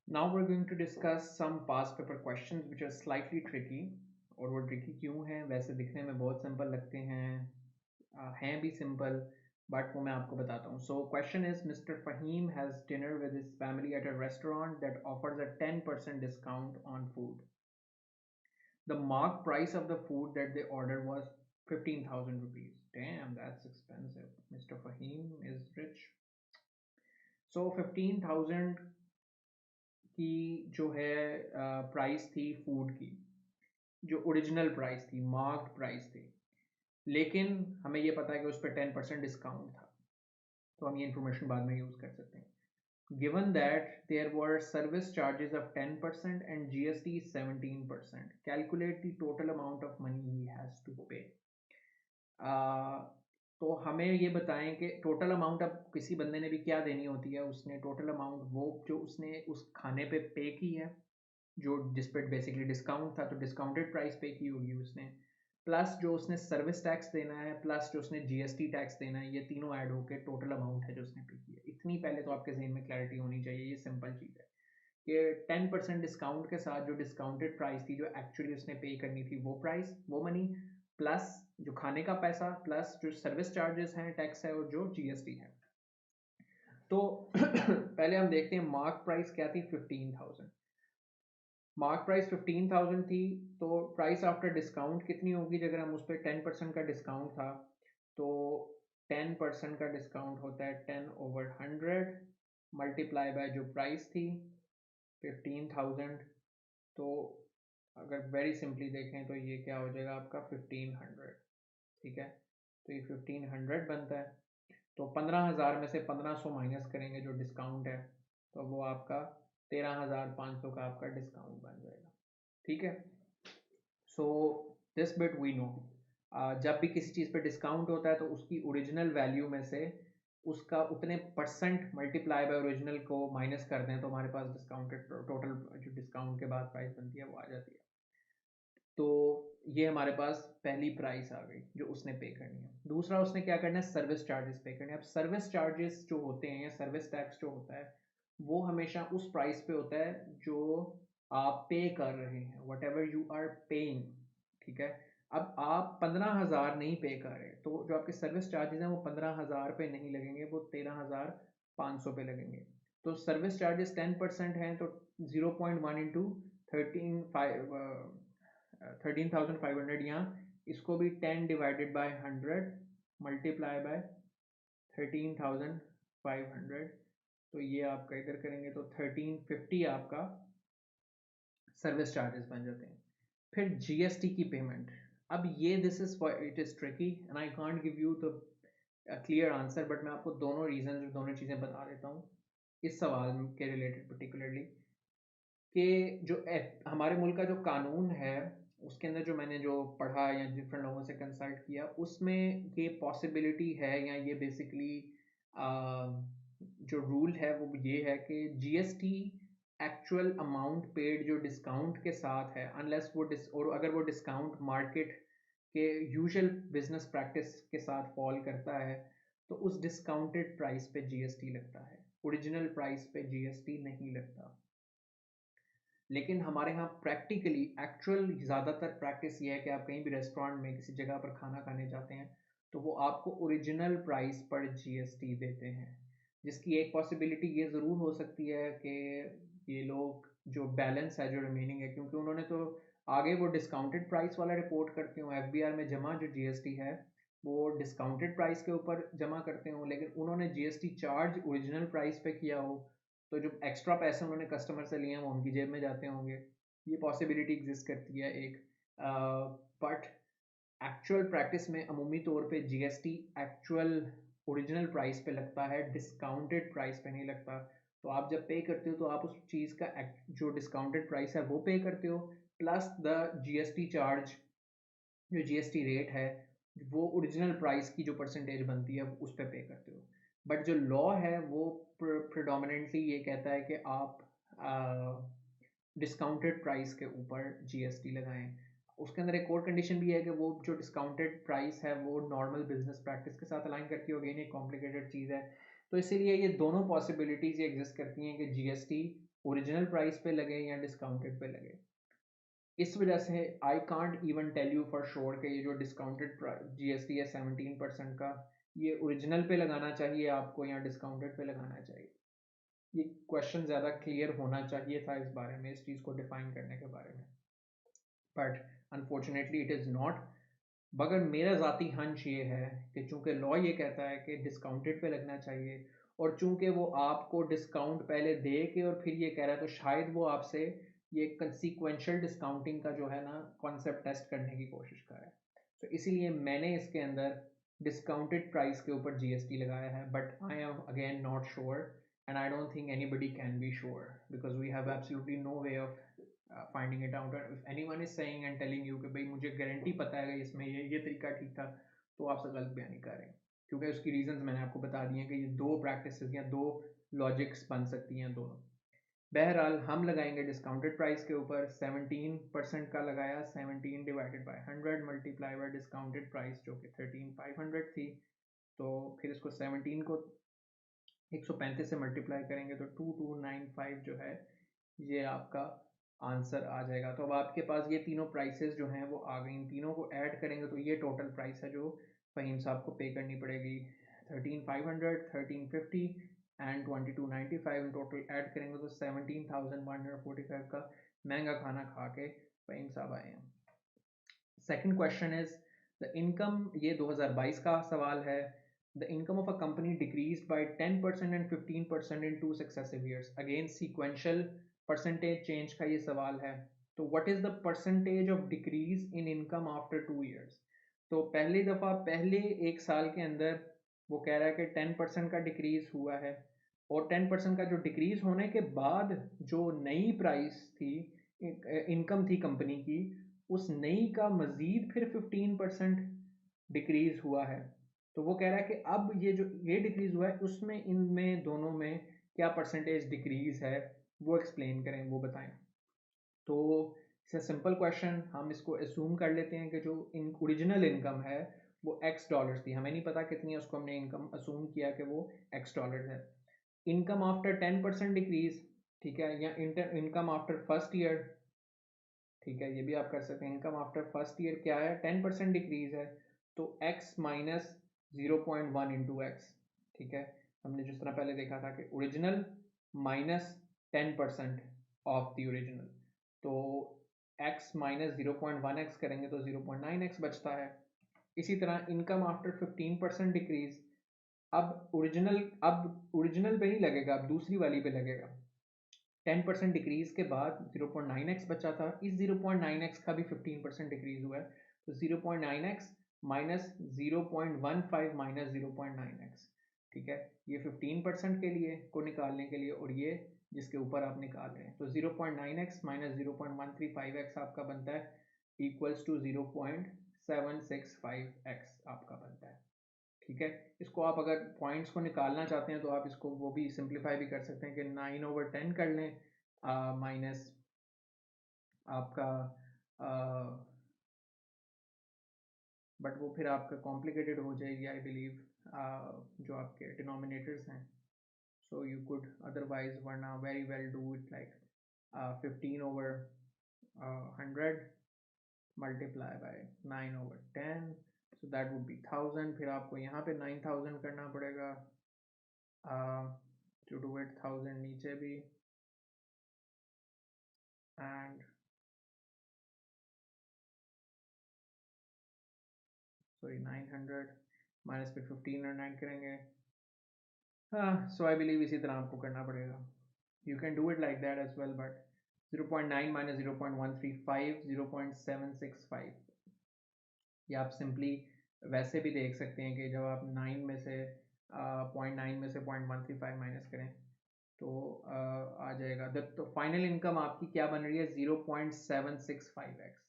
Now we're going to discuss some past paper questions which are slightly tricky. और वो tricky क्यों हैं? वैसे दिखने में बहुत सिंपल लगते हैं भी सिंपल, बट वो मैं आपको बताता हूँ. So question is, Mr. Fahim has dinner with his family at a restaurant that offers a 10% discount on food. The marked price of the food that they ordered was 15,000 rupees. Damn, that's expensive. Mr. Fahim is rich. So 15,000 की जो है price थी food की, जो original price थी, marked price थी. लेकिन हमें ये पता है कि उस पर 10% डिस्काउंट था, तो हम ये इन्फॉर्मेशन बाद में यूज़ कर सकते हैं. Given that there were service charges of 10% and GST 17%, calculate the total amount of money he has to pay. तो हमें ये बताएं कि टोटल अमाउंट, अब किसी बंदे ने भी क्या देनी होती है, उसने टोटल अमाउंट वो जो उसने उस खाने पे पे की है, जो जिस पर बेसिकली डिस्काउंट था, तो डिस्काउंटेड प्राइस पे की होगी उसने, प्लस जो उसने सर्विस टैक्स देना है, प्लस जो उसने जीएसटी टैक्स देना है, ये तीनों ऐड होकर टोटल अमाउंट है जो उसने पे की है. इतनी पहले तो आपके जहन में क्लैरिटी होनी चाहिए. ये सिंपल चीज़ है कि 10% डिस्काउंट के साथ जो डिस्काउंटेड प्राइस थी, जो एक्चुअली उसने पे करनी थी वो प्राइस, वो मनी, प्लस जो खाने का पैसा, प्लस जो सर्विस चार्जेस हैं, टैक्स है, और जो जीएसटी है. तो पहले हम देखते हैं मार्क प्राइस क्या थी. 15,000. मार्क प्राइस 15,000 थी. तो प्राइस आफ्टर डिस्काउंट कितनी होगी? अगर हम उस पर 10% का डिस्काउंट था, तो 10% का डिस्काउंट होता है 10/100 मल्टीप्लाई बाय जो प्राइस थी 15,000. तो अगर वेरी सिंपली देखें तो ये क्या हो जाएगा आपका 1500. ठीक है, तो ये 1500 बनता है. तो 15,000 में से 1500 माइनस करेंगे जो डिस्काउंट है, तो वो आपका 13,500 का आपका डिस्काउंट बन जाएगा. ठीक है. So this bit we know. जब भी किसी चीज़ पे डिस्काउंट होता है तो उसकी ओरिजिनल वैल्यू में से उसका उतने परसेंट मल्टीप्लाई बाय ओरिजिनल को माइनस कर दें, तो हमारे पास डिस्काउंटेड टोटल जो डिस्काउंट के बाद प्राइस बनती है वो आ जाती है. तो ये हमारे पास पहली प्राइस आ गई जो उसने पे करनी है. दूसरा, उसने क्या करना है? सर्विस चार्जेस पे करने हैं. अब सर्विस चार्जेस जो होते हैं या सर्विस टैक्स जो होता है, वो हमेशा उस प्राइस पे होता है जो आप पे कर रहे हैं, whatever you are paying. ठीक है. अब आप 15,000 नहीं पे कर रहे, तो जो आपके सर्विस चार्जेस हैं वो 15,000 पे नहीं लगेंगे, वो 13,500 पे लगेंगे. तो सर्विस चार्जेस 10% हैं, तो 0.1 इंटू 13,500, यहाँ इसको भी 10/100 मल्टीप्लाई बाय 13,500. तो ये आपका इधर करेंगे तो 1350 आपका सर्विस चार्जेस बन जाते हैं. फिर जीएसटी की पेमेंट. अब ये this is it is tricky and I can't give you the clear answer, but मैं आपको दोनों रीजन, दोनों चीज़ें बता देता हूँ इस सवाल के रिलेटेड पर्टिकुलरली. कि जो हमारे मुल्क का जो कानून है, उसके अंदर जो मैंने जो पढ़ा या डिफरेंट लोगों से कंसल्ट किया, उसमें ये पॉसिबिलिटी है, या ये बेसिकली जो रूल है वो ये है कि जीएसटी एक्चुअल अमाउंट पेड जो डिस्काउंट के साथ है, अनलेस वो और अगर वो डिस्काउंट मार्केट के यूजुअल बिजनेस प्रैक्टिस के साथ फॉल करता है, तो उस डिस्काउंटेड प्राइस पे जीएसटी लगता है, ओरिजिनल प्राइस पे जीएसटी नहीं लगता. लेकिन हमारे यहाँ प्रैक्टिकली एक्चुअल ज़्यादातर प्रैक्टिस ये है कि आप कहीं भी रेस्टोरेंट में किसी जगह पर खाना खाने जाते हैं, तो वो आपको ओरिजिनल प्राइस पर जीएसटी देते हैं. जिसकी एक पॉसिबिलिटी ये ज़रूर हो सकती है कि ये लोग जो बैलेंस है, जो रिमेनिंग है, क्योंकि उन्होंने तो आगे वो डिस्काउंटेड प्राइस वाला रिपोर्ट करते हो, एफबीआर में जमा जो जीएसटी है वो डिस्काउंटेड प्राइस के ऊपर जमा करते हो, लेकिन उन्होंने जीएसटी चार्ज ओरिजिनल प्राइस पे किया हो, तो जो एक्स्ट्रा पैसे उन्होंने कस्टमर से लिए हैं वो उनकी जेब में जाते होंगे. ये पॉसिबिलिटी एग्जिस्ट करती है एक. बट एक्चुअल प्रैक्टिस में अमूमी तौर पे जीएसटी एक्चुअल ओरिजिनल प्राइस पे लगता है, डिस्काउंटेड प्राइस पे नहीं लगता. तो आप जब पे करते हो तो आप उस चीज़ का जो डिस्काउंटेड प्राइस है वो पे करते हो, प्लस द जीएसटी चार्ज, जो जीएसटी रेट है, वो ओरिजिनल प्राइस की जो परसेंटेज बनती है उस पर पे करते हो. बट जो लॉ है वो प्रिडोमिनेंटली ये कहता है कि आप डिस्काउंटेड प्राइस के ऊपर जीएसटी लगाएं. उसके अंदर एक और कंडीशन भी है कि वो जो डिस्काउंटेड प्राइस है वो नॉर्मल बिजनेस प्रैक्टिस के साथ अलाइन करती होगी, नहीं कॉम्प्लिकेटेड चीज़ है. तो इसीलिए ये दोनों पॉसिबिलिटीज़ ये एग्जिस्ट करती हैं कि जीएसटी ओरिजिनल प्राइस पे लगे या डिस्काउंटेड पे लगे। इस वजह से I can't even tell you for sure कि ये जो डिस्काउंटेड GST है 17% का, ये ओरिजिनल पे लगाना चाहिए आपको या डिस्काउंटेड पे लगाना चाहिए। ये क्वेश्चन ज़्यादा क्लियर होना चाहिए था इस बारे में, इस चीज़ को डिफाइन करने के बारे में, but unfortunately it is not. मगर मेरा ज़ाती हंच ये है कि चूंकि लॉ ये कहता है कि डिस्काउंटेड पे लगना चाहिए, और चूंकि वो आपको डिस्काउंट पहले दे के और फिर ये कह रहा है, तो शायद वो आपसे ये कंसीक्वेंशियल डिस्काउंटिंग का जो है ना कॉन्सेप्ट टेस्ट करने की कोशिश कर रहा है। तो इसीलिए मैंने इसके अंदर डिस्काउंटेड प्राइस के ऊपर GST लगाया है, but I am again not sure and I don't think anybody can be sure because we have absolutely no way of finding it out. If anyone is saying and telling you कि भाई मुझे guarantee पता है कि इसमें ये तरीका ठीक था, तो आपसे गलत बयानी कर रहे हैं, क्योंकि उसकी रीजंस मैंने आपको बता दिए हैं कि ये दो प्रैक्टिसेस या दो लॉजिक्स बन सकती हैं दोनों। बहरहाल हम लगाएंगे डिस्काउंटेड प्राइस के ऊपर 17% का लगाया, 17 divided by 100 multiply by discounted price जो कि 13,500 थी। तो फिर इसको 17 को 135 से मल्टीप्लाई करेंगे तो 2295 जो है ये आपका आंसर आ जाएगा। तो अब आपके पास ये तीनों प्राइसेस जो हैं वो आ गई, इन तीनों को ऐड करेंगे तो ये टोटल प्राइस है जो फ़हीम साहब को पे करनी पड़ेगी। 13,500, 1350 एंड 2295 इन टोटल ऐड करेंगे तो 17,145 का महंगा खाना खा के फ़हीम साहब आए हैं। Second question is the income, ये 2022 का सवाल है। The income of a company decrease by 10% and 15% in 2 successive years. Again sequential percentage change का ये सवाल है। तो what is the percentage of decrease in income after 2 years. तो पहली दफ़ा पहले एक साल के अंदर वो कह रहा है कि 10% का डिक्रीज हुआ है, और 10% का जो डिक्रीज होने के बाद जो नई प्राइस थी, इनकम थी कंपनी की, उस नई का मज़ीद फिर 15% डिक्रीज़ हुआ है। तो वो कह रहा है कि अब ये डिक्रीज़ हुआ है उसमें इनमें दोनों में क्या परसेंटेज डिक्रीज़ है, वो एक्सप्लेन करें, वो बताएं। तो इट्स सिंपल क्वेश्चन, हम इसको एज्यूम कर लेते हैं कि जो ओरिजिनल इनकम है वो $X थी, हमें नहीं पता कितनी है, उसको हमने इनकम असूम किया कि वो $X है। इनकम आफ्टर 10% डिक्रीज, ठीक है, या इनकम आफ्टर फर्स्ट ईयर, ठीक है, ये भी आप कर सकते हैं। इनकम आफ्टर फर्स्ट ईयर क्या है, 10% डिक्रीज है, तो x माइनस 0.1 इंटू एक्स, ठीक है। हमने जिस तरह पहले देखा था कि original minus 10% of the original, तो x माइनस 0.1x करेंगे तो 0.9x बचता है। इसी तरह इनकम आफ्टर 15% डिक्रीज, अब ओरिजिनल पे नहीं लगेगा, अब दूसरी वाली पे लगेगा। 10% डिक्रीज के बाद 0.9x बचा था, इस 0.9x का भी 15% डिक्रीज हुआ है, तो 0.9x माइनस 0.15 माइनस 0.9x, ठीक है। ये 15% के लिए को निकालने के लिए, और ये जिसके ऊपर आप निकाल रहे हैं, तो 0.9x माइनस 0.135x आपका बनता है इक्वल्स टू 0.765x आपका बनता है, ठीक है। इसको आप अगर पॉइंट्स को निकालना चाहते हैं तो आप इसको वो भी सिंप्लीफाई भी कर सकते हैं कि 9/10 कर लें माइनस आपका, बट वो फिर आपका कॉम्प्लिकेटेड हो जाएगी आई बिलीव, जो आपके डिनोमिनेटर्स हैं। सो यू कुड अदरवाइज वरना very well do it like 15/100 multiply by 9/10, so that would be 1000। फिर आपको यहाँ पे 9000 करना पड़ेगा टू डू इट, 1000 नीचे भी, एंड सॉरी 900 माइनस पे 1509 करेंगे। हाँ, सो आई बिलीव इसी तरह आपको करना पड़ेगा। You can do it like that as well, but 0.9 minus 0.135 0.765, या आप सिंपली वैसे भी देख सकते हैं कि जब आप 9 में से 0.9 में से 0.135 माइनस करें तो आ जाएगा। तो फाइनल इनकम आपकी क्या बन रही है, 0.765x।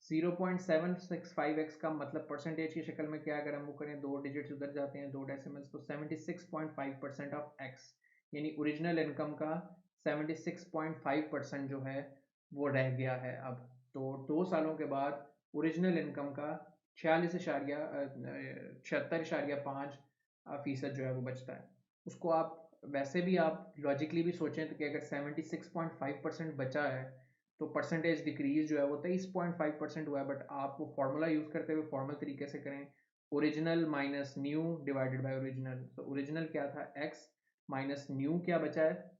0.765x का मतलब परसेंटेज की शक्ल में क्या, अगर हम वो करें, दो डिजिट्स उधर जाते हैं, दो डेसिमल्स, तो 76.5% ऑफ x, यानी ओरिजिनल इनकम का 76.5% जो है वो रह गया है अब। तो 2 सालों के बाद ओरिजिनल इनकम का 76.5% जो है वो बचता है। उसको आप वैसे भी आप लॉजिकली भी सोचें तो कि अगर 76.5% बचा है तो परसेंटेज डिक्रीज जो है वो 23.5% हुआ है, बट आप वो फार्मूला यूज़ करते हुए फॉर्मल तरीके से करें, original minus nu divided by original. तो ओरिजिनल क्या था x माइनस न्यू क्या बचा है,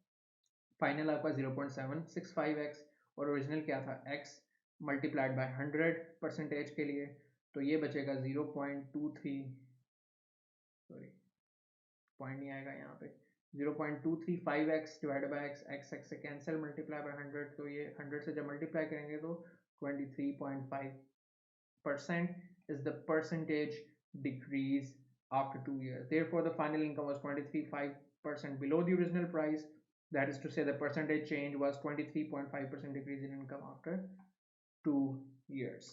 फाइनल आपका 0.765x, और ओरिजिनल क्या था x मल्टीप्लाइड बाय 100 परसेंटेज के लिए, तो ये बचेगा 0.23, सॉरी पॉइंट नहीं आएगा यहाँ पे, 0.235x divide by x, x से कैंसिल, मल्टीप्लाई बाय 100, तो ये 100 से जब मल्टीप्लाई करेंगे तो 23.5% is the percentage decrease after 2 years. Therefore, the final income was 23.5% below the original price. That is to say, the percentage change was 23.5% decrease in income after 2 years.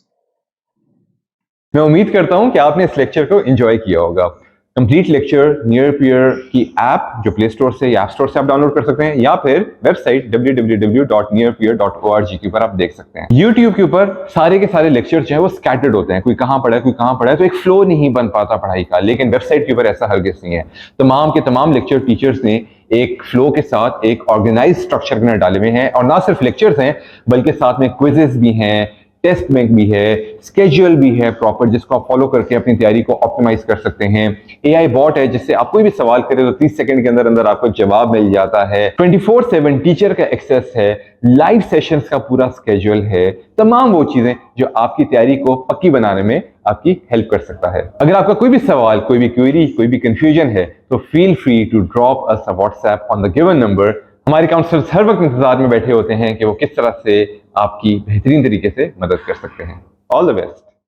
मैं उम्मीद करता हूं कि आपने इस लेक्चर को एंजॉय किया होगा। कंप्लीट लेक्चर नियर पियर की ऐप जो प्ले स्टोर से या ऐप स्टोर से आप डाउनलोड कर सकते हैं, या फिर वेबसाइट www.nearpeer.org के ऊपर आप देख सकते हैं। YouTube के ऊपर सारे के सारे लेक्चर जो है वो स्कैटर्ड होते हैं, कोई कहां पढ़ा है कोई कहां पढ़ा है, तो एक फ्लो नहीं बन पाता पढ़ाई का। लेकिन वेबसाइट के ऊपर ऐसा हरगिज़ नहीं है। तमाम के तमाम लेक्चर टीचर्स ने एक फ्लो के साथ एक ऑर्गेनाइज स्ट्रक्चर के अंदर डाले हुए हैं, और ना सिर्फ लेक्चर्स हैं बल्कि साथ में क्विजेस भी हैं, टेस्ट बैंक भी है, स्केड्यूल भी है प्रॉपर, जिसको आप फॉलो करके अपनी तैयारी को ऑप्टिमाइज कर सकते हैं। एआई बॉट है जिससे आप कोई भी सवाल करें तो 30 सेकंड के अंदर अंदर आपको जवाब मिल जाता है। 24/7 टीचर का एक्सेस है, लाइव सेशंस का पूरा स्केड्यूल है, तमाम वो चीजें जो आपकी तैयारी को पक्की बनाने में आपकी हेल्प कर सकता है। अगर आपका कोई भी सवाल, कोई भी क्वेरी, कोई भी कंफ्यूजन है तो feel free to drop us a WhatsApp on the given number. हमारे काउंसलर्स हर वक्त इंतजार में बैठे होते हैं कि वो किस तरह से आपकी बेहतरीन तरीके से मदद कर सकते हैं। All the best.